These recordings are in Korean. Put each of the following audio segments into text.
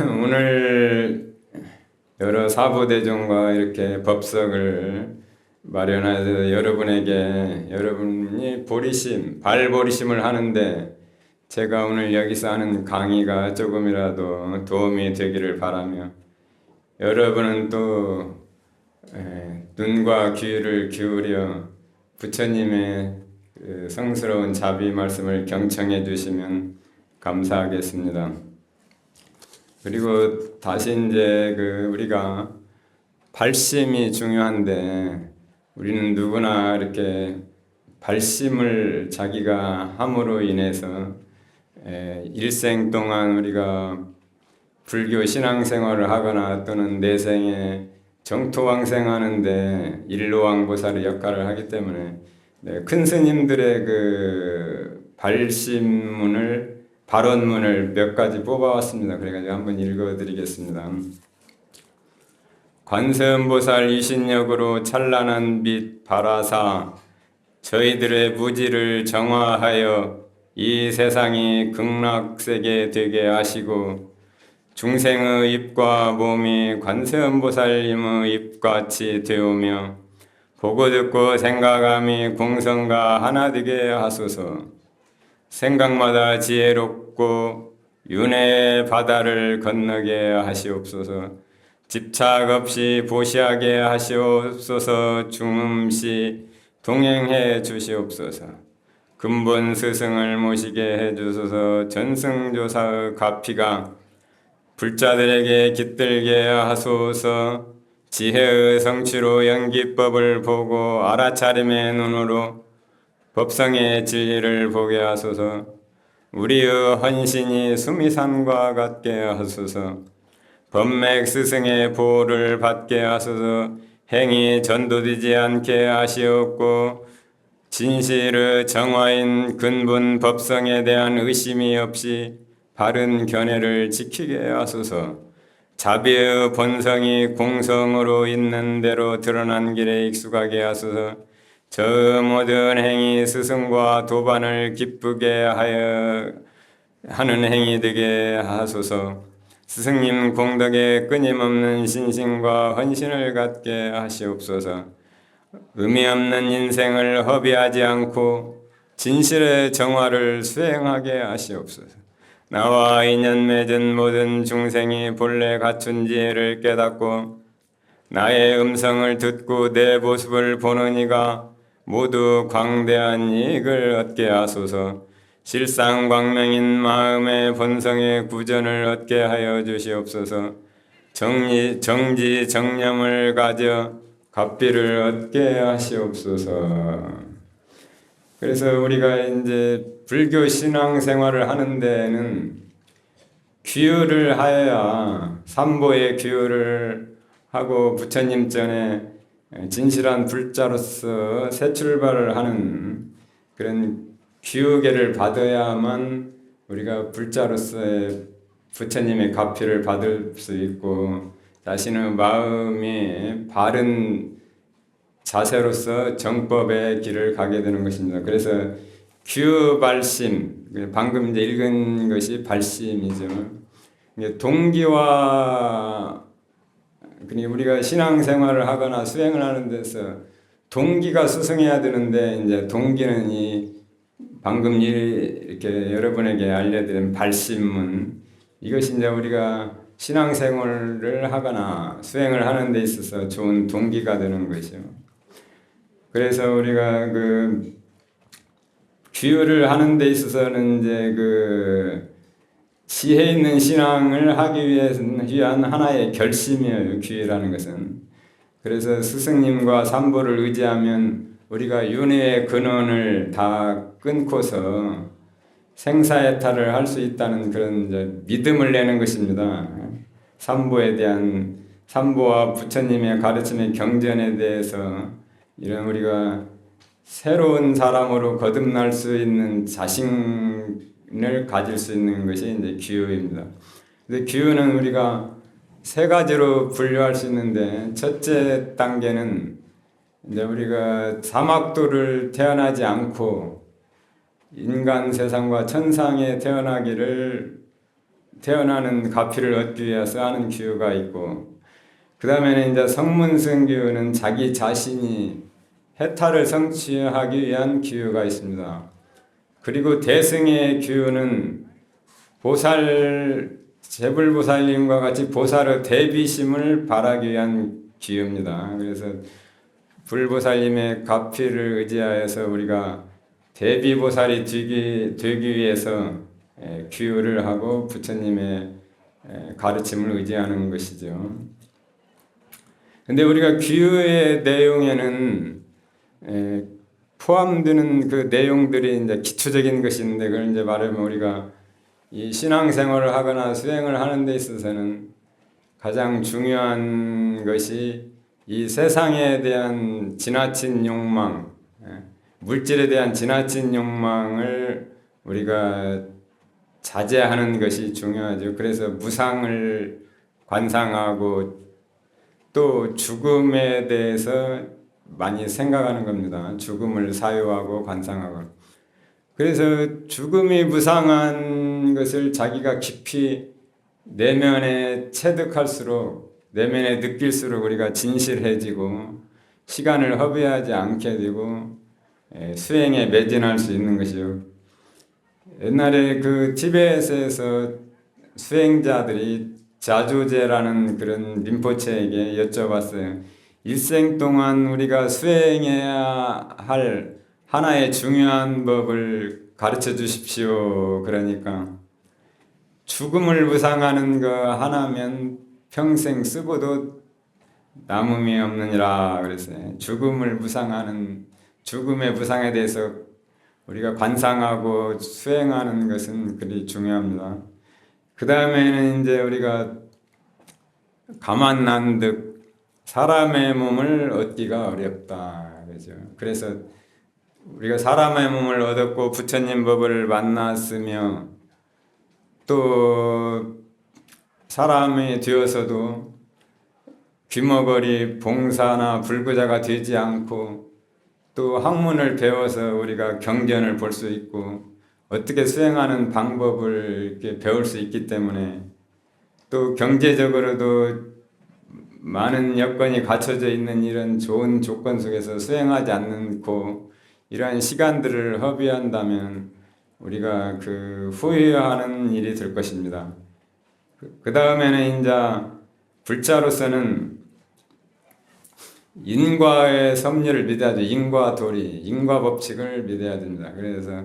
오늘 여러 사부대종과 이렇게 법석을 마련해서 여러분이 발보리심을 하는데 제가 오늘 여기서 하는 강의가 조금이라도 도움이 되기를 바라며 여러분은 또 눈과 귀를 기울여 부처님의 성스러운 자비 말씀을 경청해 주시면 감사하겠습니다. 그리고 다시 이제 우리가 발심이 중요한데 우리는 누구나 이렇게 발심을 자기가 함으로 인해서 일생 동안 우리가 불교 신앙생활을 하거나 또는 내생에 정토왕생하는데 일로왕보살의 역할을 하기 때문에 큰 스님들의 발언문을 몇 가지 뽑아왔습니다. 그래가지고 한번 읽어드리겠습니다. 관세음보살 유신력으로 찬란한 빛 발하사 저희들의 무지를 정화하여 이 세상이 극락세계 되게 하시고 중생의 입과 몸이 관세음보살님의 입같이 되오며 보고 듣고 생각함이 공성과 하나 되게 하소서. 생각마다 지혜롭고 윤회의 바다를 건너게 하시옵소서. 집착 없이 보시하게 하시옵소서. 중음시 동행해 주시옵소서. 근본 스승을 모시게 해 주소서. 전승조사의 가피가 불자들에게 깃들게 하소서. 지혜의 성취로 연기법을 보고 알아차림의 눈으로 법성의 진리를 보게 하소서. 우리의 헌신이 수미산과 같게 하소서. 법맥 스승의 보호를 받게 하소서. 행이 전도되지 않게 하시옵고 진실의 정화인 근본 법성에 대한 의심이 없이 바른 견해를 지키게 하소서. 자비의 본성이 공성으로 있는 대로 드러난 길에 익숙하게 하소서. 저 모든 행위 스승과 도반을 기쁘게 하는 행위 되게 하소서. 스승님 공덕에 끊임없는 신심과 헌신을 갖게 하시옵소서. 의미 없는 인생을 허비하지 않고 진실의 정화를 수행하게 하시옵소서. 나와 인연 맺은 모든 중생이 본래 갖춘 지혜를 깨닫고 나의 음성을 듣고 내 모습을 보는 이가 모두 광대한 이익을 얻게 하소서. 실상광명인 마음의 본성의 구전을 얻게 하여 주시옵소서. 정지 정념을 가져 갑비를 얻게 하시옵소서. 그래서 우리가 이제 불교 신앙 생활을 하는 데는 귀유를 하여야 삼보의 귀유를 하고 부처님 전에 진실한 불자로서 새 출발을 하는 그런 귀유계를 받아야만 우리가 불자로서의 부처님의 가피를 받을 수 있고 자신의 마음이 바른 자세로서 정법의 길을 가게 되는 것입니다. 그래서 귀유발심, 방금 이제 읽은 것이 발심이죠. 동기와 그러니까 우리가 신앙생활을 하거나 수행을 하는 데서 동기가 수승해야 되는데 이제 동기는 이 방금 이렇게 여러분에게 알려드린 발심문, 이것이 이제 우리가 신앙생활을 하거나 수행을 하는 데 있어서 좋은 동기가 되는 것이요. 그래서 우리가 귀유를 하는 데 있어서는 이제 지혜 있는 신앙을 하기 위한 하나의 결심이에요, 귀유라는 것은. 그래서 스승님과 삼보를 의지하면 우리가 윤회의 근원을 다 끊고서 생사해탈을 할 수 있다는 그런 이제 믿음을 내는 것입니다. 삼보와 부처님의 가르침의 경전에 대해서 이런 우리가 새로운 사람으로 거듭날 수 있는 자신을 가질 수 있는 것이 이제 귀유입니다. 근데 귀유는 우리가 세 가지로 분류할 수 있는데, 첫째 단계는 이제 우리가 사막도를 태어나지 않고 인간 세상과 천상에 태어나기를 태어나는 가피를 얻기 위해서 하는 기유가 있고, 그 다음에는 이제 성문승 기유는 자기 자신이 해탈을 성취하기 위한 기유가 있습니다. 그리고 대승의 기유는 보살, 제불보살님과 같이 보살의 대비심을 바라기 위한 기유입니다. 그래서 불보살님의 가피를 의지하여서 우리가 대비보살이 되기 위해서 기유를 하고 부처님의 가르침을 의지하는 것이죠. 근데 우리가 기유의 내용에는 포함되는 그 내용들이 이제 기초적인 것인데, 그걸 이제 말하면 우리가 이 신앙생활을 하거나 수행을 하는 데 있어서는 가장 중요한 것이 이 세상에 대한 지나친 욕망, 물질에 대한 지나친 욕망을 우리가 자제하는 것이 중요하죠. 그래서 무상을 관상하고 또 죽음에 대해서 많이 생각하는 겁니다. 죽음을 사유하고 관상하고. 그래서 죽음이 무상한 것을 자기가 깊이 내면에 체득할수록, 내면에 느낄수록 우리가 진실해지고 시간을 허비하지 않게 되고 수행에 매진할 수 있는 것이요. 옛날에 그 티베트에서 수행자들이 자조제라는 그런 림포체에게 여쭤봤어요. 일생 동안 우리가 수행해야 할 하나의 중요한 법을 가르쳐 주십시오. 그러니까 죽음을 무상하는 거 하나면 평생 쓰고도 남음이 없느니라 그랬어요. 죽음을 무상하는, 죽음의 무상에 대해서 우리가 관상하고 수행하는 것은 그리 중요합니다. 그 다음에는 이제 우리가 가만난득, 사람의 몸을 얻기가 어렵다. 그죠? 그래서 우리가 사람의 몸을 얻었고 부처님 법을 만났으며 또 사람이 되어서도 귀머거리 봉사나 불구자가 되지 않고 또 학문을 배워서 우리가 경전을 볼 수 있고 어떻게 수행하는 방법을 이렇게 배울 수 있기 때문에 또 경제적으로도 많은 여건이 갖춰져 있는 이런 좋은 조건 속에서 수행하지 않고 이러한 시간들을 허비한다면 우리가 그 후회하는 일이 될 것입니다. 그 다음에는 이제 불자로서는 인과의 섭리를 믿어야죠. 인과 도리, 인과 법칙을 믿어야 됩니다. 그래서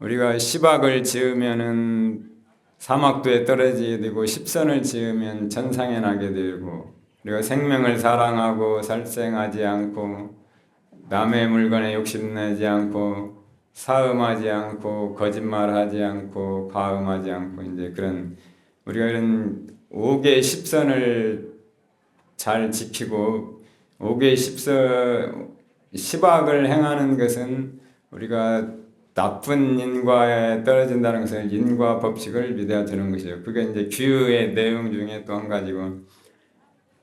우리가 시박을 지으면은 사막도에 떨어지게 되고 십선을 지으면 천상에 나게 되고 우리가 생명을 사랑하고 살생하지 않고 남의 물건에 욕심내지 않고 사음하지 않고 거짓말하지 않고 가음하지 않고 이제 그런 우리가 이런 5개 십선을 잘 지키고 5개 시박을 행하는 것은 우리가 나쁜 인과에 떨어진다는 것은 인과 법칙을 믿어야 되는 것이에요. 그게 이제 규의 내용 중에 또 한 가지고,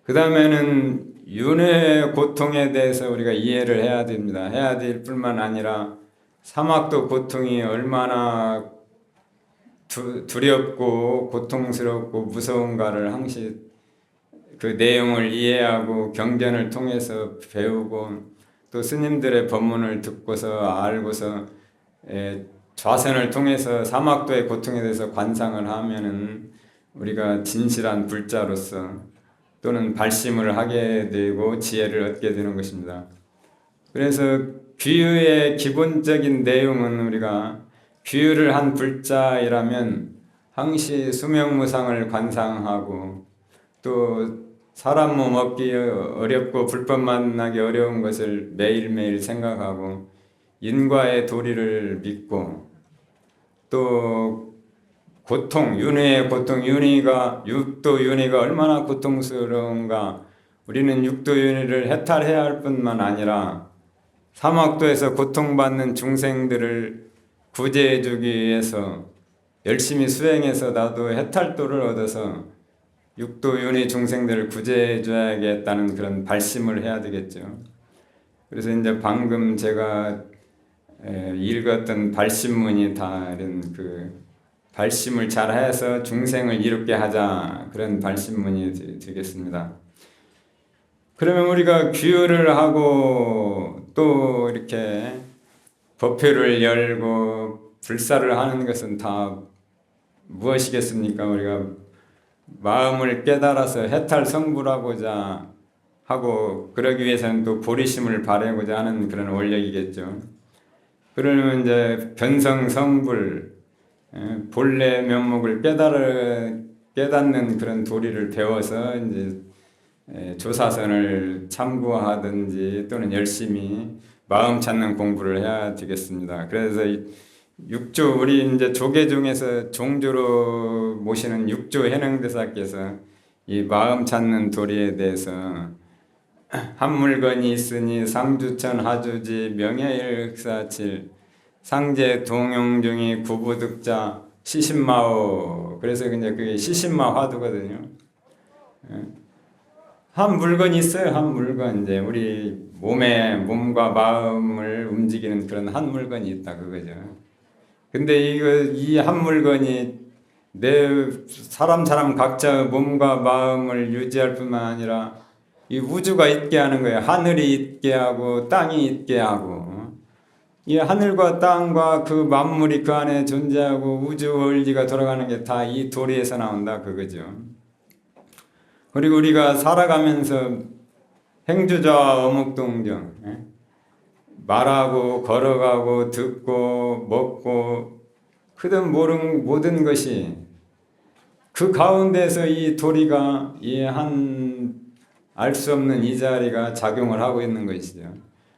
그 다음에는 윤회의 고통에 대해서 우리가 이해를 해야 됩니다. 해야 될 뿐만 아니라 사막도 고통이 얼마나 두렵고 고통스럽고 무서운가를 항시 그 내용을 이해하고 경전을 통해서 배우고 또 스님들의 법문을 듣고서 알고서 좌선을 통해서 사막도의 고통에 대해서 관상을 하면은 우리가 진실한 불자로서 또는 발심을 하게 되고 지혜를 얻게 되는 것입니다. 그래서 귀유의 기본적인 내용은 우리가 귀유를 한 불자이라면 항시 수명무상을 관상하고 또 사람 몸 얻기 어렵고 불법 만나기 어려운 것을 매일매일 생각하고 인과의 도리를 믿고 또 고통, 윤회의 고통, 육도 윤회가 얼마나 고통스러운가. 우리는 육도 윤회를 해탈해야 할 뿐만 아니라 사막도에서 고통받는 중생들을 구제해 주기 위해서 열심히 수행해서 나도 해탈도를 얻어서 육도 윤회 중생들을 구제해 줘야겠다는 그런 발심을 해야 되겠죠. 그래서 이제 방금 제가 읽었던 발심문이 다 이런 그 발심을 잘해서 중생을 이롭게 하자, 그런 발심문이 되겠습니다. 그러면 우리가 규율을 하고 또 이렇게 법회를 열고 불사를 하는 것은 다 무엇이겠습니까? 우리가 마음을 깨달아서 해탈성불하고자 하고, 그러기 위해서는 또 보리심을 바라고자 하는 그런 원력이겠죠. 그러면 이제 변성성불, 본래 면목을 깨닫는 그런 도리를 배워서 이제 조사선을 참고하든지 또는 열심히 마음 찾는 공부를 해야 되겠습니다. 그래서 육조, 우리 이제 조계 중에서 종조로 모시는 육조 해능대사께서 이 마음 찾는 도리에 대해서 한 물건이 있으니 상주천 하주지 명예일흑사칠 상제 동용중이 구부득자 시신마오. 그래서 이제 그게 시신마 화두거든요. 한 물건이 있어요. 한 물건, 이제 우리 몸과 마음을 움직이는 그런 한 물건이 있다, 그거죠. 근데 이 한 물건이 사람 각자 몸과 마음을 유지할 뿐만 아니라 이 우주가 있게 하는 거예요. 하늘이 있게 하고 땅이 있게 하고, 이 하늘과 땅과 그 만물이 그 안에 존재하고 우주 원리가 돌아가는 게 다 이 도리에서 나온다, 그거죠. 그리고 우리가 살아가면서 행주자와 어묵동정, 말하고 걸어가고 듣고 먹고 크든 모든 것이 그 가운데서 이 도리가 알 수 없는 이 자리가 작용을 하고 있는 것이죠.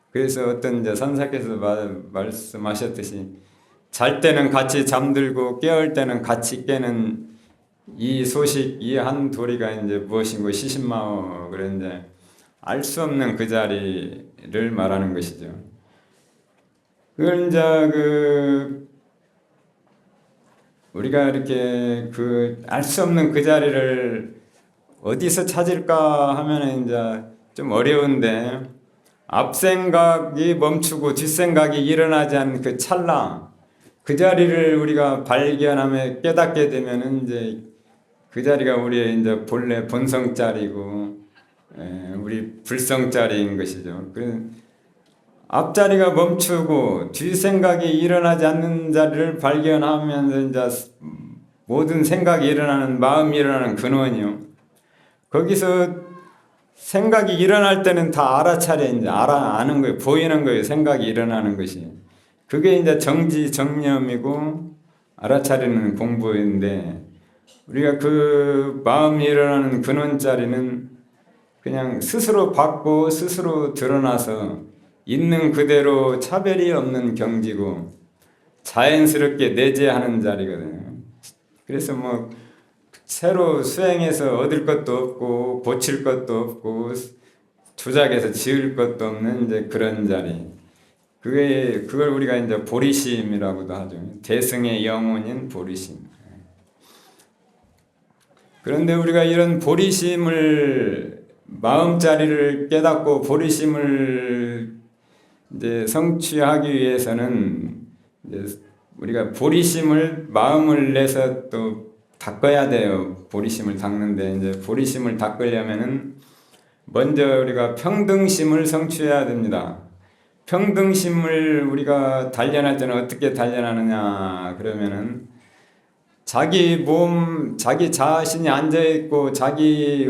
그래서 어떤 이제 선사께서 말씀하셨듯이 잘 때는 같이 잠들고 깨울 때는 같이 깨는 이 소식, 이 한 도리가 이제 무엇인고 시신마오, 그런데 알 수 없는 그 자리를 말하는 것이죠. 그걸 이제 우리가 이렇게 알 수 없는 그 자리를 어디서 찾을까 하면은 이제 좀 어려운데, 앞생각이 멈추고 뒷생각이 일어나지 않는 그 찰나, 그 자리를 우리가 발견하며 깨닫게 되면은 이제 그 자리가 우리의 이제 본래 본성자리고, 우리 불성자리인 것이죠. 앞자리가 멈추고 뒷생각이 일어나지 않는 자리를 발견하면서 이제 모든 생각이 일어나는, 마음이 일어나는 근원이요. 거기서 생각이 일어날 때는 다 알아차려, 이제 아는 거예요. 보이는 거예요. 생각이 일어나는 것이. 그게 이제 정념이고 알아차리는 공부인데, 우리가 그 마음이 일어나는 근원자리는 그냥 스스로 받고 스스로 드러나서 있는 그대로 차별이 없는 경지고 자연스럽게 내재하는 자리거든요. 그래서 새로 수행해서 얻을 것도 없고 고칠 것도 없고 조작해서 지을 것도 없는 이제 그런 자리. 그걸 우리가 이제 보리심이라고도 하죠. 대승의 영혼인 보리심. 그런데 우리가 이런 보리심을, 마음자리를 깨닫고 보리심을 이제 성취하기 위해서는 이제 우리가 보리심을 마음을 내서 또 닦아야 돼요. 보리심을 닦는데, 이제 보리심을 닦으려면은 먼저 우리가 평등심을 성취해야 됩니다. 평등심을 우리가 단련할 때는 어떻게 단련하느냐 그러면은, 자기 자신이 앉아있고 자기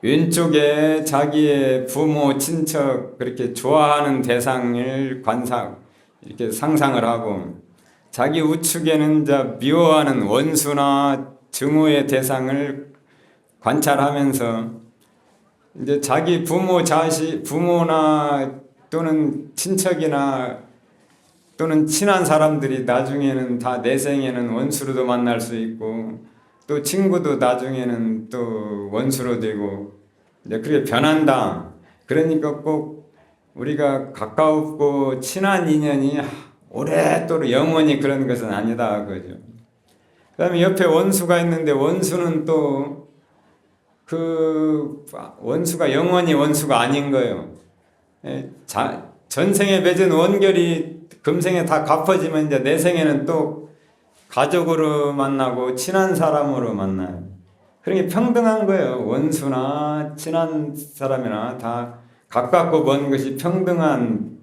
왼쪽에 자기의 부모, 친척, 그렇게 좋아하는 대상을 이렇게 상상을 하고, 자기 우측에는 미워하는 원수나 증오의 대상을 관찰하면서 이제 자기 부모나 또는 친척이나 또는 친한 사람들이 나중에는 다 내 생에는 원수로도 만날 수 있고, 또 친구도 나중에는 또 원수로 되고, 이제 그렇게 변한다. 그러니까 꼭 우리가 가까웠고 친한 인연이 오랫도록 영원히 그런 것은 아니다, 그죠. 그 다음에 옆에 원수가 있는데, 원수는 또 원수가 영원히 원수가 아닌 거예요. 전생에 맺은 원결이 금생에 다 갚아지면 이제 내 생에는 또 가족으로 만나고 친한 사람으로 만나요. 그러니까 평등한 거예요. 원수나 친한 사람이나 다 가깝고 먼 것이 평등한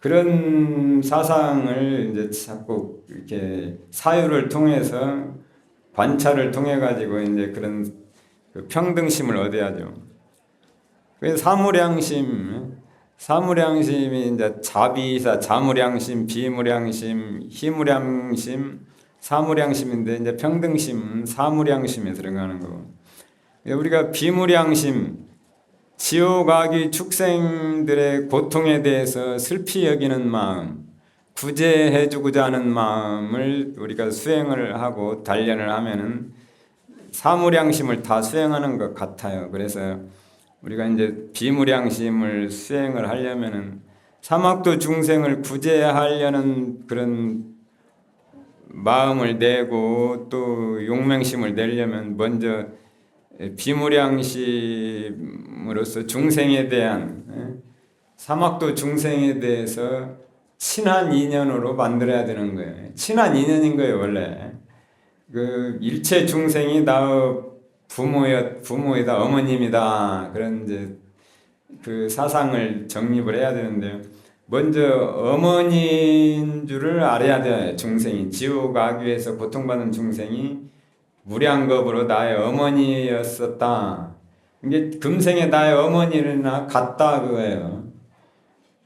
그런 사상을 이제 자꾸 이렇게 사유를 통해서 관찰을 통해 가지고 이제 그런 그 평등심을 얻어야죠. 그래서 사무량심이 이제 자비사, 자무량심, 비무량심, 희무량심, 사무량심인데 이제 평등심, 사무량심에 들어가는 거고. 우리가 비무량심, 지옥 악의 축생들의 고통에 대해서 슬피 여기는 마음, 구제해주고자 하는 마음을 우리가 수행을 하고 단련을 하면은 사무량심을 다 수행하는 것 같아요. 그래서 우리가 이제 비무량심을 수행을 하려면은 사막도 중생을 구제하려는 그런 마음을 내고 또 용맹심을 내려면 먼저 비무량심으로서 중생에 대한 사막도 중생에 대해서 친한 인연으로 만들어야 되는 거예요. 친한 인연인 거예요, 원래. 그 일체 중생이 나의 부모이다, 어머님이다. 그런 이제 그 사상을 정립을 해야 되는데요. 먼저 어머니인 줄을 알아야 돼요. 중생이 지옥 악유에서 고통받는 중생이 무량겁으로 나의 어머니였었다. 이게 금생에 나의 어머니나 같다 그거예요.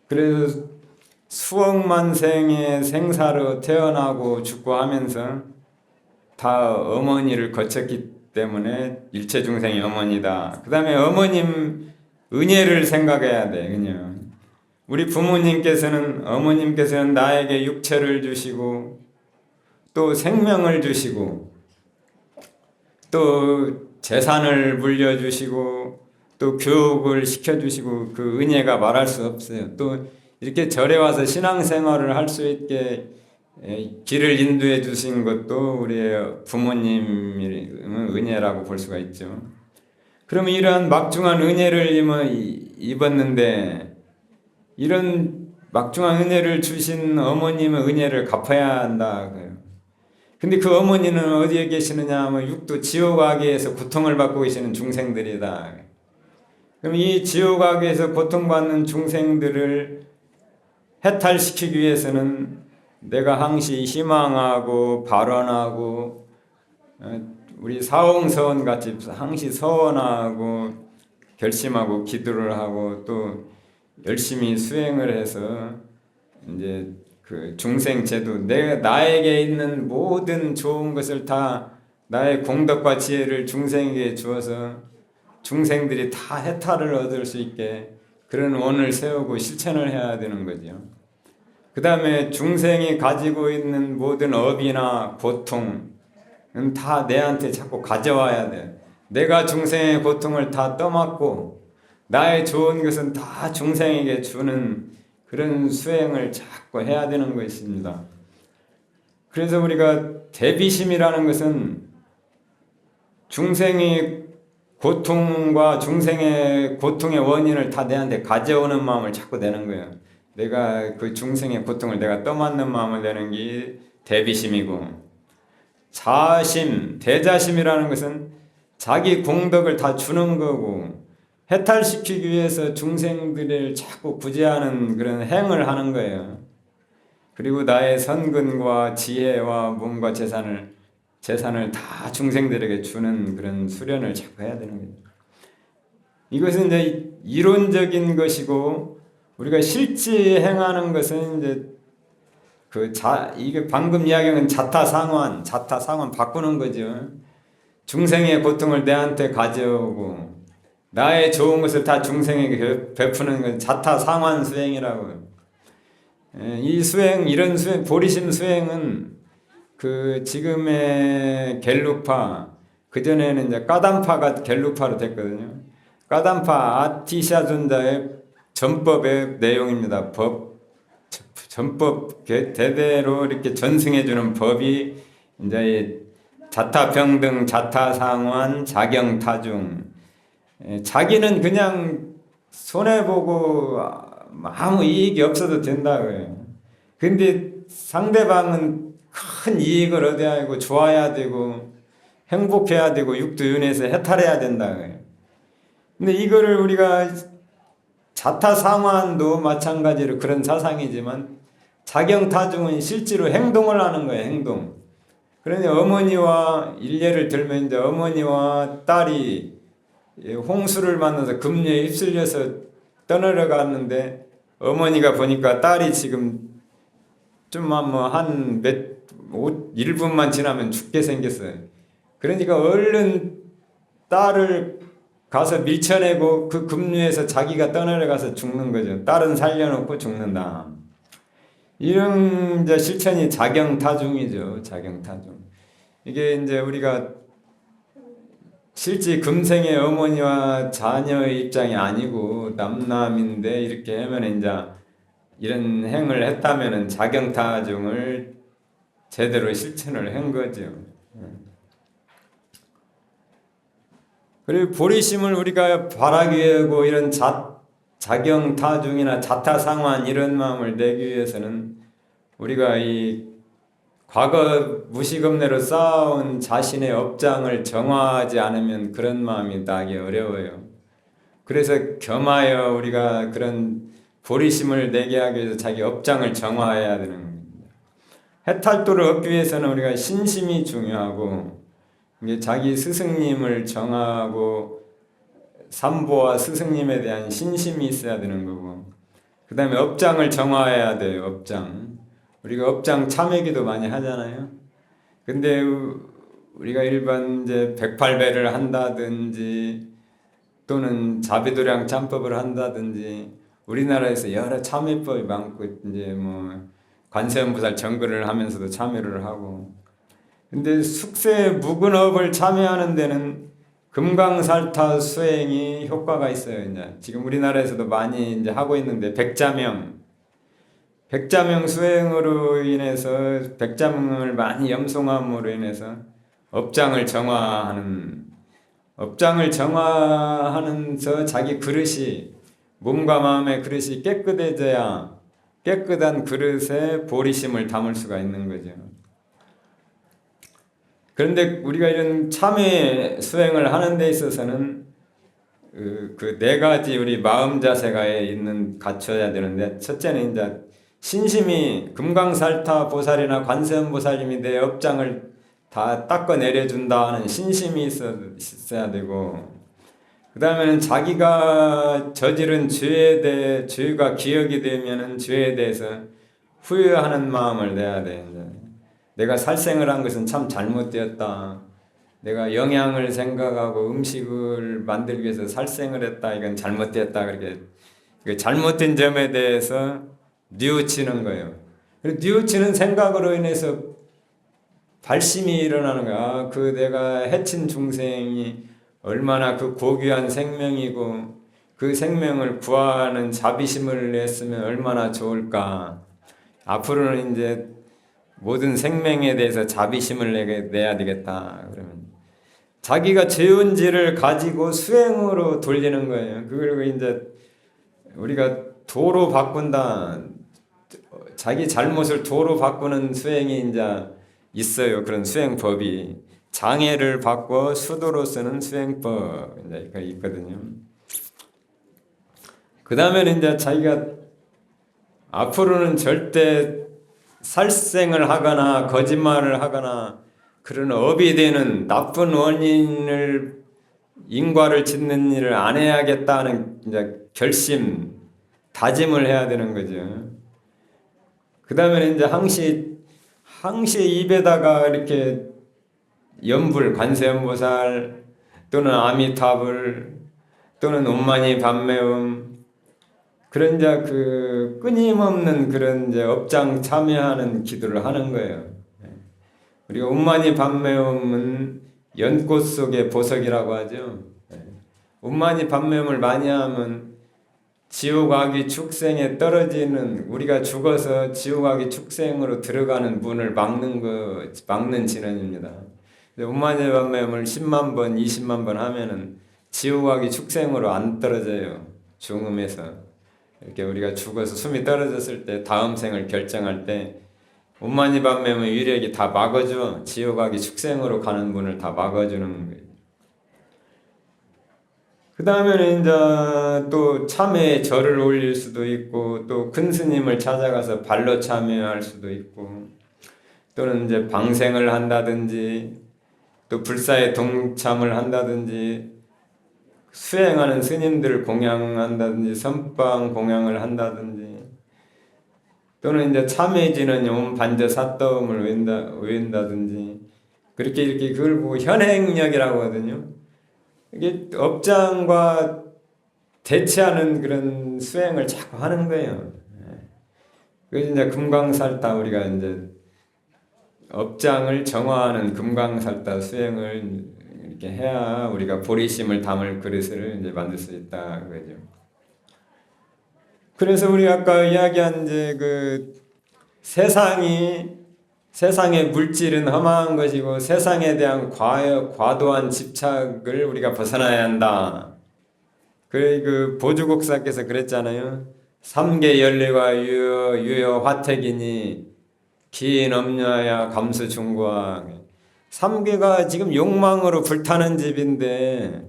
그래서 수억만 생의 생사로 태어나고 죽고 하면서 다 어머니를 거쳤기 때문에 일체 중생이 어머니다. 그 다음에 어머님 은혜를 생각해야 돼. 그냥 우리 부모님께서는 어머님께서는 나에게 육체를 주시고 또 생명을 주시고 또 재산을 물려주시고 또 교육을 시켜주시고 그 은혜가 말할 수 없어요. 또 이렇게 절에 와서 신앙생활을 할 수 있게 길을 인도해 주신 것도 우리의 부모님의 은혜라고 볼 수가 있죠. 그러면 이러한 막중한 은혜를 입었는데 이런 막중한 은혜를 주신 어머님의 은혜를 갚아야 한다. 근데 그 어머니는 어디에 계시느냐 하면 육도 지옥악에서 고통을 받고 계시는 중생들이다. 그럼 이 지옥악에서 고통받는 중생들을 해탈시키기 위해서는 내가 항시 희망하고 발언하고 우리 사홍서원 같이 항시 서원하고 결심하고 기도를 하고 또 열심히 수행을 해서 이제 그 중생 제도 나에게 있는 모든 좋은 것을 다 나의 공덕과 지혜를 중생에게 주어서 중생들이 다 해탈을 얻을 수 있게 그런 원을 세우고 실천을 해야 되는 거죠. 그 다음에 중생이 가지고 있는 모든 업이나 고통은 다 내한테 자꾸 가져와야 돼. 내가 중생의 고통을 다 떠맡고 나의 좋은 것은 다 중생에게 주는 그런 수행을 자꾸 해야 되는 것입니다. 그래서 우리가 대비심이라는 것은 중생의 고통과 중생의 고통의 원인을 다 내한테 가져오는 마음을 자꾸 내는 거예요. 내가 그 중생의 고통을 내가 떠맡는 마음을 내는 게 대비심이고, 자심, 대자심이라는 것은 자기 공덕을 다 주는 거고 해탈시키기 위해서 중생들을 자꾸 구제하는 그런 행을 하는 거예요. 그리고 나의 선근과 지혜와 몸과 재산을 다 중생들에게 주는 그런 수련을 자꾸 해야 되는 거예요. 이것은 이제 이론적인 것이고 우리가 실제 행하는 것은 이제 이게 방금 이야기한 자타상환 바꾸는 거죠. 중생의 고통을 내한테 가져오고 나의 좋은 것을 다 중생에게 베푸는 건 자타상환 수행이라고. 이 수행, 이런 수행, 보리심 수행은 그 지금의 겔루파, 그전에는 이제 까담파가 겔루파로 됐거든요. 까담파 아티샤존자의 전법의 내용입니다. 전법 대대로 이렇게 전승해주는 법이 이제 자타평등, 자타상환, 자경타중. 자기는 그냥 손해보고 아무 이익이 없어도 된다고요. 근데 상대방은 큰 이익을 얻어야 하고 좋아야 되고 행복해야 되고 육두윤회에서 해탈해야 된다. 근데 이거를 우리가 자타상환도 마찬가지로 그런 사상이지만 작용타중은 실제로 행동을 하는 거예요. 행동. 그러니 어머니와 일례를 들면 이제 어머니와 딸이 홍수를 만나서 급류에 휩쓸려서 떠나려 갔는데 어머니가 보니까 딸이 지금 좀한 1분만 지나면 죽게 생겼어요. 그러니까 얼른 딸을 가서 밀쳐내고 그 급류에서 자기가 떠내려가서 죽는 거죠. 딸은 살려놓고 죽는다. 이런 이제 실천이 작용타중이죠. 작용타중. 이게 이제 우리가 실제 금생의 어머니와 자녀의 입장이 아니고 남남인데 이렇게 하면 이제 이런 행을 했다면은 작용타중을 제대로 실천을 한 거죠. 그리고 보리심을 우리가 바라기 하고 이런 작용타중이나 자타상환 이런 마음을 내기 위해서는 우리가 이 과거 무시겁내로 쌓아온 자신의 업장을 정화하지 않으면 그런 마음이 나기 어려워요. 그래서 겸하여 우리가 그런 보리심을 내게 하기 위해서 자기 업장을 정화해야 되는 겁니다. 해탈도를 얻기 위해서는 우리가 신심이 중요하고 자기 스승님을 정하고 삼보와 스승님에 대한 신심이 있어야 되는 거고 그 다음에 업장을 정화해야 돼요. 업장. 우리가 업장 참회기도 많이 하잖아요. 근데 우리가 일반 이제 108배를 한다든지 또는 자비도량 참법을 한다든지 우리나라에서 여러 참회법이 많고 이제 뭐 관세음보살 정글을 하면서도 참회를 하고 근데 숙세 묵은업을 참여하는 데는 금강살타 수행이 효과가 있어요. 이제 지금 우리나라에서도 많이 이제 하고 있는데 백자명 수행으로 인해서 백자명을 많이 염송함으로 인해서 업장을 정화하면서 자기 그릇이 몸과 마음의 그릇이 깨끗해져야 깨끗한 그릇에 보리심을 담을 수가 있는 거죠. 그런데 우리가 이런 참회 수행을 하는 데 있어서는 그 네 가지 우리 마음 자세가 갖춰야 되는데 첫째는 이제 신심이 금강살타 보살이나 관세음 보살님이 내 업장을 다 닦아 내려준다 하는 신심이 있어야 되고 그 다음에는 자기가 저지른 죄가 기억이 되면은 죄에 대해서 후회하는 마음을 내야 돼. 내가 살생을 한 것은 참 잘못되었다. 내가 영양을 생각하고 음식을 만들기 위해서 살생을 했다. 이건 잘못되었다. 그렇게 잘못된 점에 대해서 뉘우치는 거예요. 뉘우치는 생각으로 인해서 발심이 일어나는 거야. 그 내가 해친 중생이 얼마나 그 고귀한 생명이고 그 생명을 구하는 자비심을 냈으면 얼마나 좋을까. 앞으로는 이제 모든 생명에 대해서 자비심을 내야 되겠다. 그러면 자기가 죄은지를 가지고 수행으로 돌리는 거예요. 그리고 이제 우리가 도로 바꾼다. 자기 잘못을 도로 바꾸는 수행이 이제 있어요. 그런 수행법이 장애를 바꿔 수도로 쓰는 수행법 이제 있거든요. 그 다음에는 이제 자기가 앞으로는 절대 살생을 하거나 거짓말을 하거나 그런 업이 되는 나쁜 인과를 짓는 일을 안 해야겠다는 이제 결심, 다짐을 해야 되는 거죠. 그 다음에는 이제 항시 입에다가 이렇게 연불, 관세음보살 또는 아미타불 또는 온마니 밤매음 그런 이제 그 끊임없는 그런 이제 업장 참여하는 기도를 하는 거예요. 우리가 온마니 밤매음은 연꽃 속의 보석이라고 하죠. 온마니 밤매음을 많이 하면 지옥악이 축생에 떨어지는 우리가 죽어서 지옥악이 축생으로 들어가는 문을 막는 진언입니다. 온마니 밤매음을 10만 번, 20만 번 하면은 지옥악이 축생으로 안 떨어져요. 중음에서. 이렇게 우리가 죽어서 숨이 떨어졌을 때 다음 생을 결정할 때 오만이 밤매면 위력이 다 막아줘. 지옥 가기 축생으로 가는 분을 다 막아주는 거예요. 그 다음에는 이제 또 참회에 절을 올릴 수도 있고, 또 큰 스님을 찾아가서 발로 참회할 수도 있고, 또는 이제 방생을 한다든지, 또 불사에 동참을 한다든지, 수행하는 스님들을 공양한다든지, 선방 공양을 한다든지, 또는 이제 참회지는 옴 반저 사떠움을 외운다든지, 그렇게 이렇게 그걸 보고 현행력이라고 하거든요. 이게 업장과 대치하는 그런 수행을 자꾸 하는 거예요. 그래서 이제 금강살다 우리가 이제 업장을 정화하는 금강살다 수행을 이렇게 해야 우리가 보리심을 담을 그릇을 이제 만들 수 있다 그거죠. 그래서 우리 아까 이야기한 이제 그 세상의 물질은 험한 것이고 세상에 대한 과도한 집착을 우리가 벗어나야 한다. 그 보주국사께서 그랬잖아요. 삼계 연례와 유효 화택이니 긴 엄녀야 감수 중과. 삼계가 지금 욕망으로 불타는 집인데,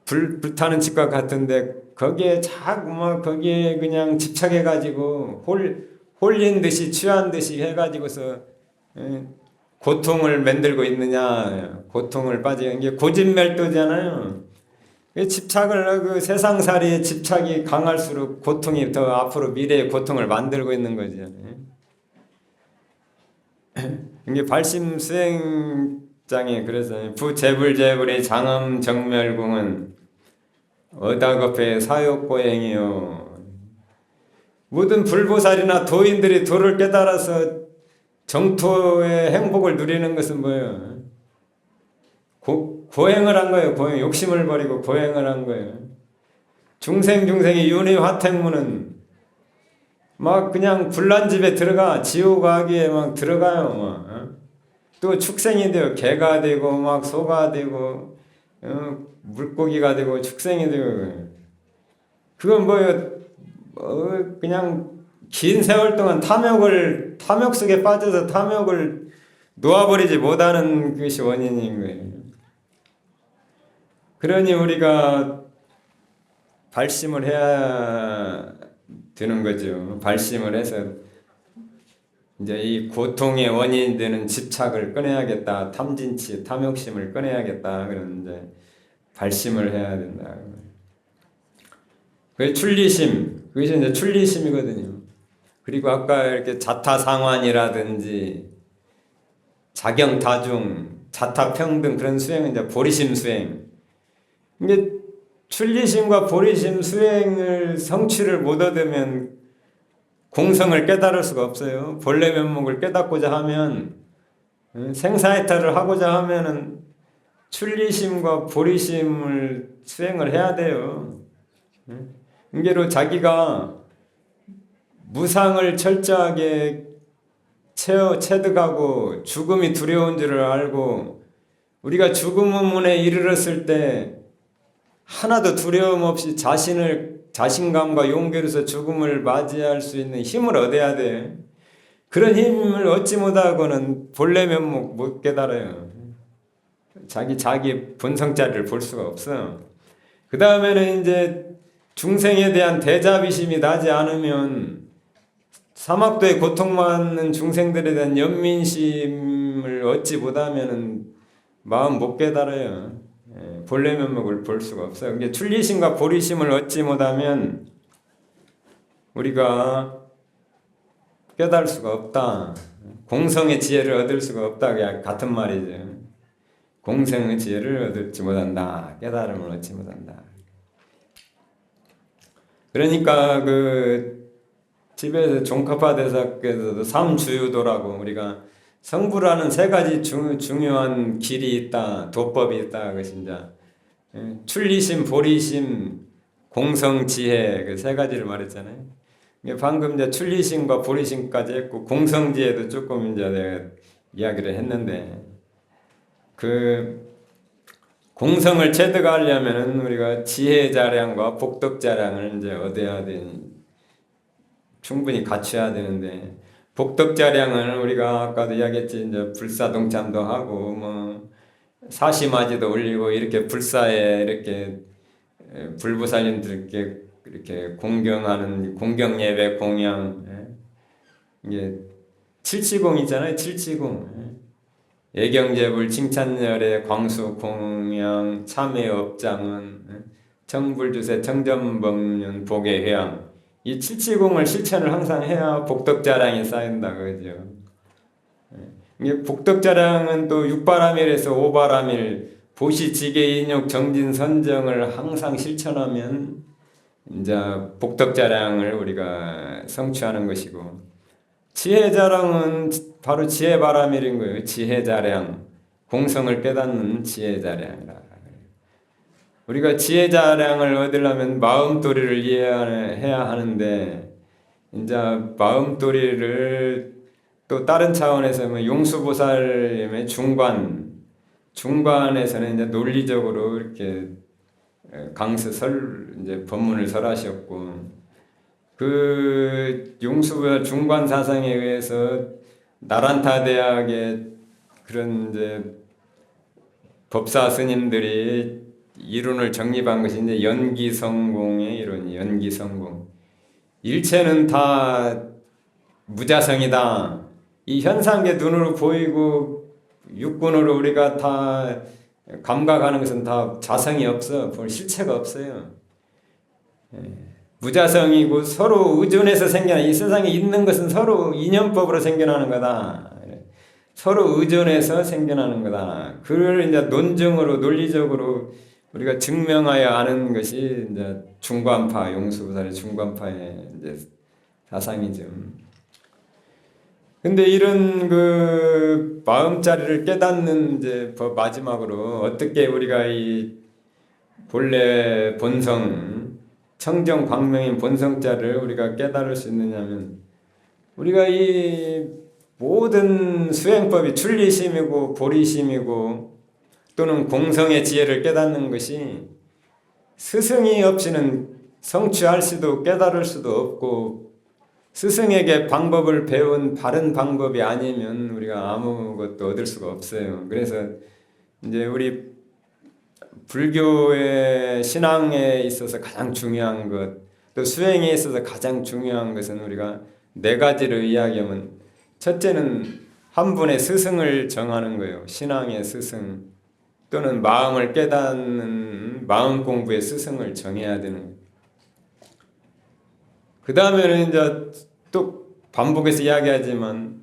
불타는 집과 같은데 거기에 자꾸 막 거기에 그냥 집착해가지고 홀린 듯이 취한 듯이 해가지고서 고통을 만들고 있느냐, 고통을 빠지는 게 고집멸도잖아요. 집착을 그 세상살이에 집착이 강할수록 고통이 더 앞으로 미래의 고통을 만들고 있는 거죠. 이게 발심 수행장에 그래서 부재불재불의 장엄 정멸궁은 어다급의 사욕고행이요. 모든 불보살이나 도인들이 도를 깨달아서 정토의 행복을 누리는 것은 뭐예요? 고행을 한 거예요. 고행. 욕심을 버리고 고행을 한 거예요. 중생이 윤회 화택문은 막 그냥 불난 집에 들어가 지옥 가기에 막 들어가요. 막. 또 축생이 돼요. 개가 되고 막 소가 되고 물고기가 되고 축생이 되고. 그건 뭐예요? 그냥 긴 세월 동안 탐욕 속에 빠져서 탐욕을 놓아버리지 못하는 것이 원인인 거예요. 그러니 우리가 발심을 해야 되는 거죠. 발심을 해서 이제 이 고통의 원인이 되는 집착을 꺼내야겠다. 탐진치, 탐욕심을 꺼내야겠다. 그런데 발심을 해야 된다. 그게 출리심, 그것이 이제 출리심이거든요. 그리고 아까 이렇게 자타상환이라든지 자경다중, 자타평등 그런 수행은 이제 보리심 수행. 이게 출리심과 보리심 수행을 성취를 못 얻으면 공성을 깨달을 수가 없어요. 본래 면목을 깨닫고자 하면 생사해탈을 하고자 하면은 출리심과 보리심을 수행을 해야 돼요. 인계로 자기가 무상을 철저하게 체득하고 죽음이 두려운 줄을 알고 우리가 죽음 문에 이르렀을 때 하나도 두려움 없이 자신감과 용기로서 죽음을 맞이할 수 있는 힘을 얻어야 돼. 그런 힘을 얻지 못하고는 본래 면목 못 깨달아요. 자기 본성자리를 볼 수가 없어요. 그 다음에는 이제 중생에 대한 대자비심이 나지 않으면 사막도에 고통받는 중생들에 대한 연민심을 얻지 못하면 마음 못 깨달아요. 본래 면목을 볼 수가 없어요. 이게 출리심과 보리심을 얻지 못하면 우리가 깨달을 수가 없다. 공성의 지혜를 얻을 수가 없다. 같은 말이죠. 공성의 지혜를 얻지 못한다. 깨달음을 얻지 못한다. 그러니까 그 집에서 종카파 대사께서도 삼주유도라고 우리가 성불하는 세 가지 중요한 길이 있다, 도법이 있다. 그것이 이제 출리심, 보리심, 공성지혜 그 세 가지를 말했잖아요. 방금 이제 출리심과 보리심까지 했고 공성지혜도 조금 이제 내가 이야기를 했는데 그 공성을 체득하려면은 우리가 지혜 자량과 복덕 자량을 이제 얻어야 되는 충분히 갖춰야 되는데 복덕자량을 우리가 아까도 이야기했지, 이제 불사동참도 하고 뭐 사시마지도 올리고 이렇게 불사에 이렇게 불보살님들께 이렇게 공경하는 공경 예배 공양, 이게 칠지공 있잖아요. 칠지공. 예경제불 칭찬열애 광수 공양 참회 업장은 청불주세 청전법륜 복의 회양, 이 칠지공을 실천을 항상 해야 복덕자량이 쌓인다 그죠. 이게 복덕자량은 또 육바라밀에서 오바라밀 보시지계 인욕 정진 선정을 항상 실천하면 이제 복덕자량을 우리가 성취하는 것이고, 지혜자량은 바로 지혜바라밀인 거예요. 지혜자량, 공성을 깨닫는 지혜자량이라. 우리가 지혜자량을 얻으려면 마음도리를 이해해야 하는데, 이제 마음도리를 또 다른 차원에서 뭐 용수보살님의 중관에서는 이제 논리적으로 이렇게 이제 법문을 설하셨고, 그 용수보살 중관 사상에 의해서 나란타 대학의 그런 이제 법사 스님들이 이론을 정립한 것이 이제 연기성공의 이론이, 연기성공. 일체는 다 무자성이다. 이 현상계 눈으로 보이고 육군으로 우리가 다 감각하는 것은 다 자성이 없어. 볼 실체가 없어요. 무자성이고 서로 의존해서 생겨나. 이 세상에 있는 것은 서로 인연법으로 생겨나는 거다. 서로 의존해서 생겨나는 거다. 그걸 이제 논증으로 논리적으로 우리가 증명하여 아는 것이 이제 중관파, 용수보살의 중관파의 이제 사상이죠. 근데 이런 그 마음자리를 깨닫는 이제 마지막으로 어떻게 우리가 이 본래 본성, 청정 광명인 본성자를 우리가 깨달을 수 있느냐면, 우리가 이 모든 수행법이 출리심이고 보리심이고 또는 공성의 지혜를 깨닫는 것이 스승이 없이는 성취할 수도 깨달을 수도 없고, 스승에게 방법을 배운 바른 방법이 아니면 우리가 아무것도 얻을 수가 없어요. 그래서 이제 우리 불교의 신앙에 있어서 가장 중요한 것, 또 수행에 있어서 가장 중요한 것은 우리가 네 가지를 이야기하면, 첫째는 한 분의 스승을 정하는 거예요. 신앙의 스승 또는 마음을 깨닫는 마음 공부의 스승을 정해야 되는 거예요. 그 다음에는 이제 또 반복해서 이야기하지만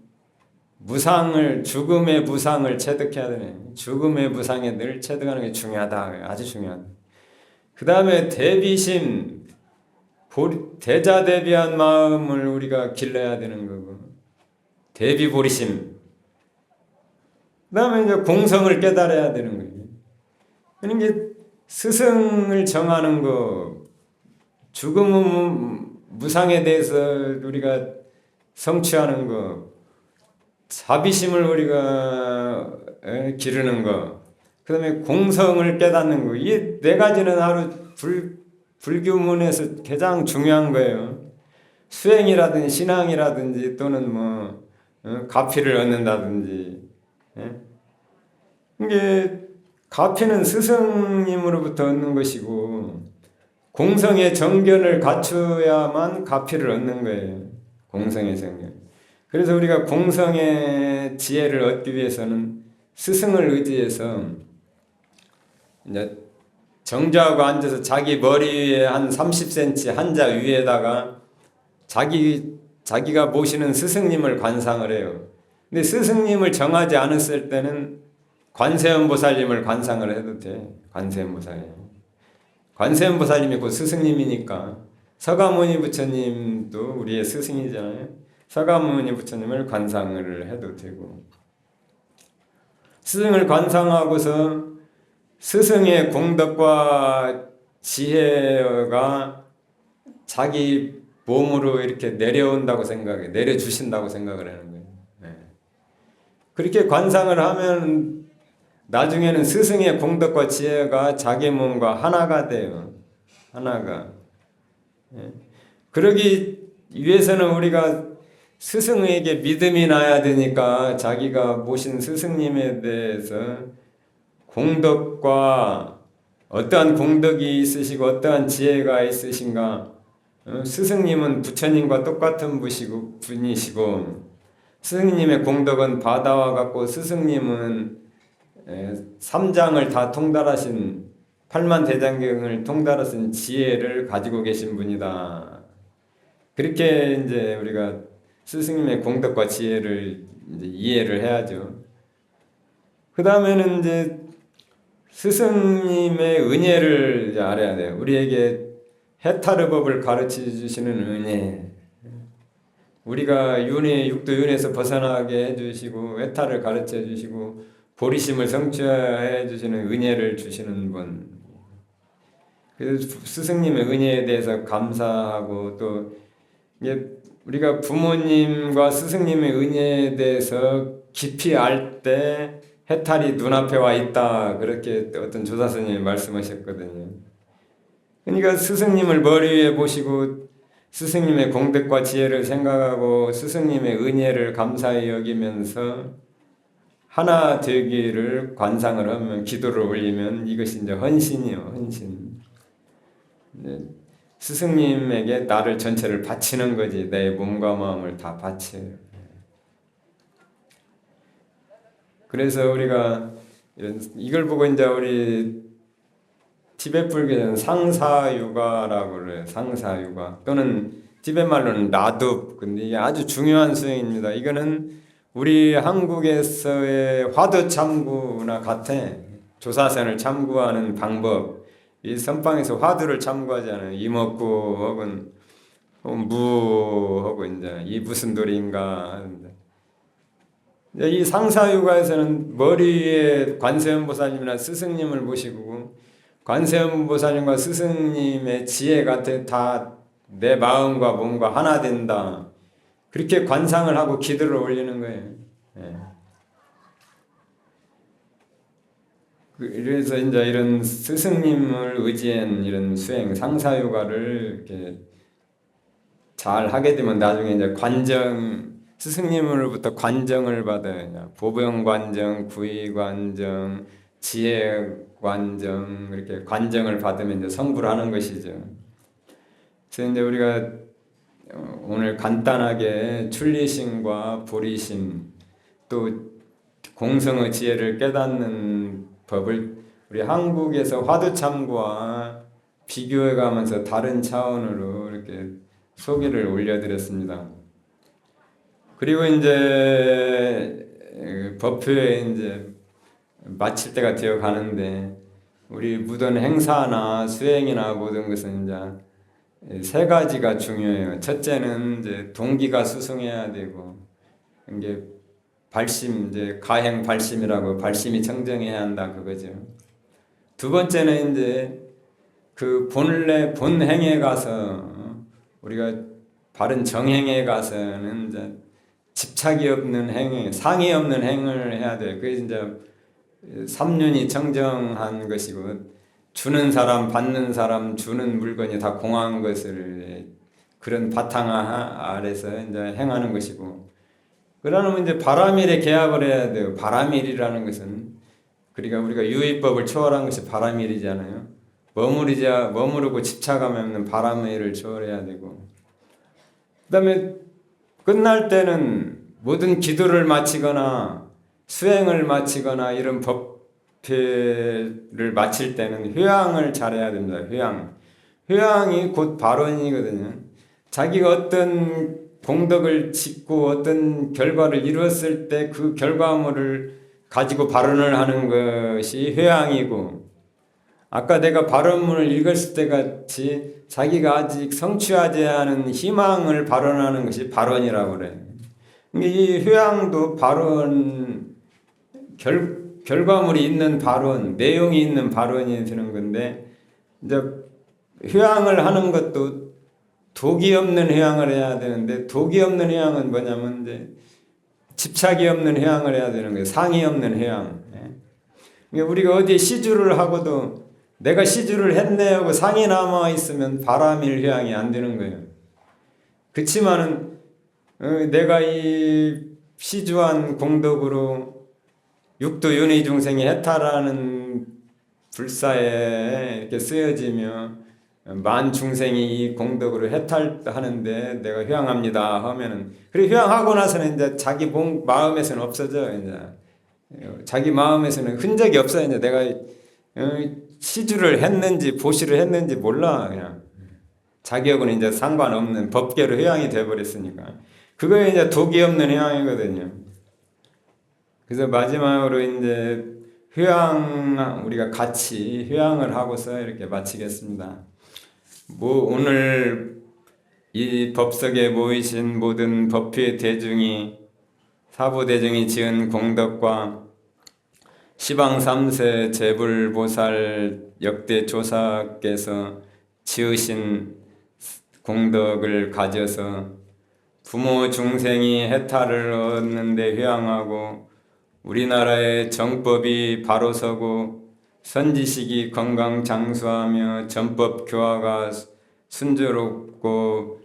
죽음의 무상을 체득해야 되네. 죽음의 무상에 늘 체득하는 게 중요하다. 아주 중요하다. 그 다음에 대비심, 대자대비한 마음을 우리가 길러야 되는 거고, 대비보리심. 그 다음에 이제 공성을 깨달아야 되는 거예요. 그러니까 스승을 정하는 거, 죽음은 무상에 대해서 우리가 성취하는 거, 자비심을 우리가 기르는 거, 그 다음에 공성을 깨닫는 거, 이 네 가지는 하루 불교문에서 가장 중요한 거예요. 수행이라든지 신앙이라든지 또는 뭐 가피를 얻는다든지. 이게 가피는 스승님으로부터 얻는 것이고, 공성의 정견을 갖춰야만 가피를 얻는 거예요. 공성의 정견. 그래서 우리가 공성의 지혜를 얻기 위해서는 스승을 의지해서 이제 정좌하고 앉아서 자기 머리 위에 한 30cm 한자 위에다가 자기가 모시는 스승님을 관상을 해요. 근데 스승님을 정하지 않았을 때는 관세음보살님을 관상을 해도 돼. 관세음보살님. 관세음보살님이 곧 스승님이니까. 서가모니 부처님도 우리의 스승이잖아요. 서가모니 부처님을 관상을 해도 되고, 스승을 관상하고서 스승의 공덕과 지혜가 자기 몸으로 이렇게 내려온다고 생각해, 내려주신다고 생각을 하는 거예요. 그렇게 관상을 하면 나중에는 스승의 공덕과 지혜가 자기 몸과 하나가 돼요. 하나가. 그러기 위해서는 우리가 스승에게 믿음이 나야 되니까 자기가 모신 스승님에 대해서 공덕과 어떠한 공덕이 있으시고 어떠한 지혜가 있으신가. 스승님은 부처님과 똑같은 분이시고 스승님의 공덕은 바다와 같고 스승님은 삼장을 다 통달하신 팔만대장경을 통달하신 지혜를 가지고 계신 분이다. 그렇게 이제 우리가 스승님의 공덕과 지혜를 이제 이해를 해야죠. 그 다음에는 이제 스승님의 은혜를 이제 알아야 돼요. 우리에게 해탈의법을 가르쳐 주시는 은혜. 우리가 육도 윤에서 벗어나게 해주시고 해탈을 가르쳐 주시고 보리심을 성취해 주시는 은혜를 주시는 분. 그래서 스승님의 은혜에 대해서 감사하고 또 이게 우리가 부모님과 스승님의 은혜에 대해서 깊이 알 때 해탈이 눈앞에 와 있다. 그렇게 어떤 조사스님이 말씀하셨거든요. 그러니까 스승님을 머리 위에 보시고 스승님의 공덕과 지혜를 생각하고 스승님의 은혜를 감사히 여기면서 하나 되기를 관상을 하면 기도를 올리면 이것이 이제 헌신이요, 헌신. 스승님에게 나를 전체를 바치는 거지. 내 몸과 마음을 다 바쳐요. 그래서 우리가 이걸 보고 이제 우리 티베트 불교에는 상사유가라고 그래요. 상사유가 또는 티베트 말로는 라둡. 근데 이게 아주 중요한 수행입니다. 이거는 우리 한국에서의 화두 참구나 같아. 조사선을 참구하는 방법. 이 선방에서 화두를 참구하잖아요. 이먹고 혹은 무 혹은 이제 이 무슨 돌인가 하는데. 이 상사유가에서는 머리에 관세음보살님이나 스승님을 모시고 관세음보살님과 스승님의 지혜 같아 다 내 마음과 몸과 하나 된다. 그렇게 관상을 하고 기도를 올리는 거예요. 예. 그래서 이제 이런 스승님을 의지한 이런 수행 상사유가를 이렇게 잘 하게 되면 나중에 이제 스승님으로부터 관정을 받아요. 보병관정, 구의관정, 지혜관정 이렇게 관정을 받으면 이제 성불을 하는 것이죠. 그래서 이제 우리가 오늘 간단하게 출리심과 보리심 또 공성의 지혜를 깨닫는 법을 우리 한국에서 화두참과 비교해 가면서 다른 차원으로 이렇게 소개를 올려드렸습니다. 그리고 이제 법회에 이제 마칠 때가 되어 가는데 우리 무던 행사나 수행이나 모든 것은 이제 세 가지가 중요해요. 첫째는 이제 동기가 수승해야 되고 이게 발심 이제 가행 발심이라고 발심이 청정해야 한다 그거죠. 두 번째는 이제 그 본래 본행에 가서 우리가 바른 정행에 가서는 이제 집착이 없는 행, 상이 없는 행을 해야 돼요. 그게 이제 삼륜이 청정한 것이고 주는 사람, 받는 사람, 주는 물건이 다 공한 것을 그런 바탕 아래서 이제 행하는 것이고 그러면 이제 바라밀에 개합을 해야 돼요. 바라밀이라는 것은 그러니까 우리가 유의법을 초월한 것이 바라밀이잖아요. 머무르고 집착함이 없는 바라밀을 초월해야 되고 그 다음에 끝날 때는 모든 기도를 마치거나 수행을 마치거나 이런 법회를 마칠 때는 회향을 잘해야 됩니다. 회향이 곧 발언이거든요. 자기가 어떤 공덕을 짓고 어떤 결과를 이루었을 때 그 결과물을 가지고 발언을 하는 것이 회향이고 아까 내가 발언문을 읽었을 때 같이 자기가 아직 성취하지 않은 희망을 발언하는 것이 발언이라고 그래요. 이 회향도 발언 결과물이 있는 발언, 내용이 있는 발언이 되는 건데 이제 회향을 하는 것도 독이 없는 회향을 해야 되는데 독이 없는 회향은 뭐냐면 이제 집착이 없는 회향을 해야 되는 거예요. 상이 없는 회향. 그러니까 우리가 어디 시주를 하고도 내가 시주를 했네 하고 상이 남아 있으면 바라밀 회향이 안 되는 거예요. 그렇지만은 내가 이 시주한 공덕으로 육도 윤회 중생이 해탈하는 불사에 이렇게 쓰여지며 만 중생이 이 공덕으로 해탈하는데 내가 휴양합니다 하면은, 그리고 휴양하고 나서는 이제 자기 마음에서는 없어져. 이제 자기 마음에서는 흔적이 없어요. 이제 내가 시주를 했는지 보시를 했는지 몰라. 그냥 자기하고는 이제 상관없는 법계로 휴양이 돼버렸으니까 그거에 이제 독이 없는 휴양이거든요. 그래서 마지막으로 이제 휴양, 우리가 같이 휴양을 하고서 이렇게 마치겠습니다. 오늘 이 법석에 모이신 모든 법회 대중이, 사부 대중이 지은 공덕과 시방 3세 재불보살 역대 조사께서 지으신 공덕을 가져서 부모 중생이 해탈을 얻는데 휴양하고 우리나라의 정법이 바로 서고 선지식이 건강 장수하며 전법 교화가 순조롭고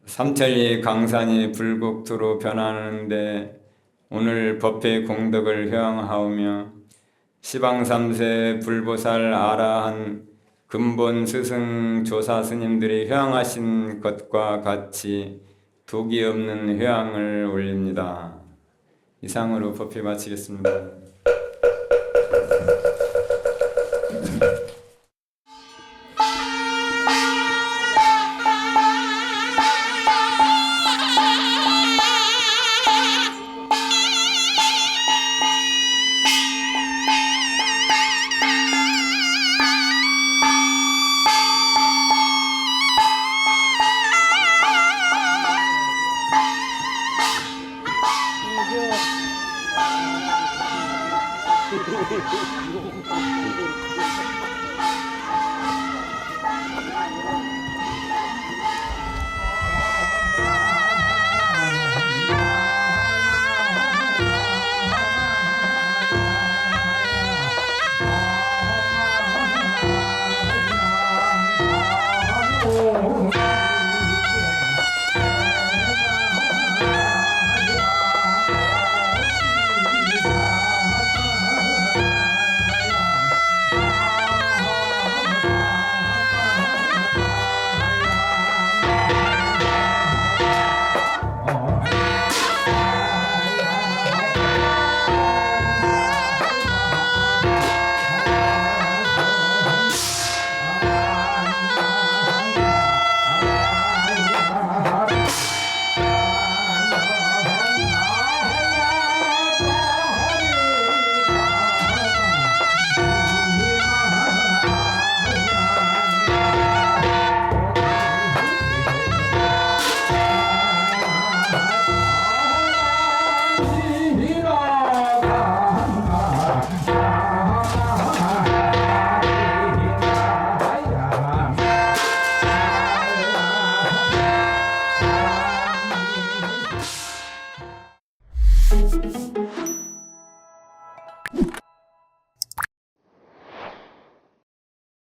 삼천리 강산이 불국토로 변하는데 오늘 법회 공덕을 휴양하오며 시방 3세 불보살 아라한 근본 스승 조사 스님들이 휴양하신 것과 같이 독이 없는 휴양을 올립니다. 이상으로 법회 마치겠습니다.